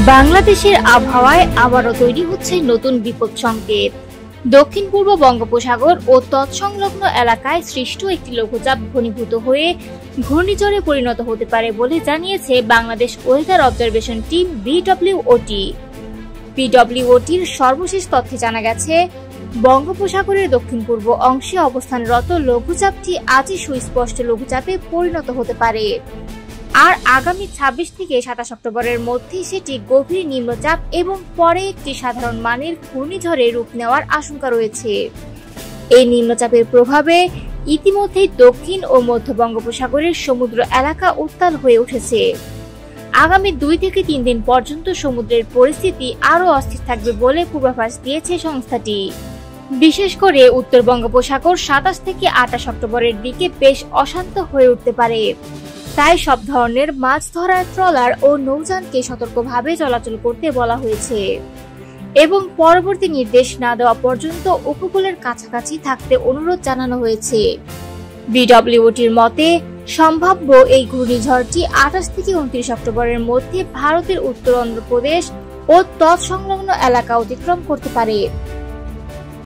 বাংলাদেশের আবহাওয়ায় আবারও তৈরি হচ্ছে নতুন বিপদ সংকেত। দক্ষিণ পূর্ব বঙ্গোপসাগর ও তৎসংলগ্ন এলাকায় সৃষ্ট একটি লঘুচাপ ঘনীভূত হয়ে ঘূর্ণিঝড়ে পরিণত হতে পারে বলে জানিয়েছে বাংলাদেশ ওয়েদার অবজারভেশন টিম বিডব্লিউওটি। বিডব্লিউওটির সর্বশেষ তথ্যে জানা গেছে, বঙ্গোপসাগরের দক্ষিণ পূর্ব অংশে অবস্থানরত লঘুচাপটি আজই সুস্পষ্ট লঘুচাপে পরিণত হতে পারে। আর আগামী 26 থেকে 27 অক্টোবরের মধ্যে সেটি গভীর নিম্নচাপ এবং পরে একটি সাধারণ মানের ঘূর্ণিঝড়ে রূপ নেওয়ার আশঙ্কা রয়েছে। এই নিম্নচাপের প্রভাবে ইতিমধ্যেই দক্ষিণ ও মধ্য বঙ্গোপসাগরের সমুদ্র এলাকা উত্তাল হয়ে উঠেছে। আগামী 2 থেকে 3 দিন পর্যন্ত সমুদ্রের পরিস্থিতি আরও অস্থির থাকবে বলে পূর্বাভাস দিয়েছে সংস্থাটি। বিশেষ করে উত্তর বঙ্গোপসাগর 27 থেকে 28 অক্টোবরের দিকে বেশ অশান্ত হয়ে উঠতে পারে। তাই সব ধরনের মাছ ধরার ট্রলার ও নৌযানকে সতর্কভাবে চলাচল করতে বলা হয়েছে এবং পরবর্তী নির্দেশ না দেওয়া পর্যন্ত উপকূলের কাছাকাছি থাকতে অনুরোধ জানানো হয়েছে। বিডব্লিউটির মতে, সম্ভাব্য এই ঘূর্ণিঝড়টি 28 থেকে 29 অক্টোবরের মধ্যে ভারতের উত্তর অন্ধ্রপ্রদেশ ও তৎসংলগ্ন এলাকা অতিক্রম করতে পারে।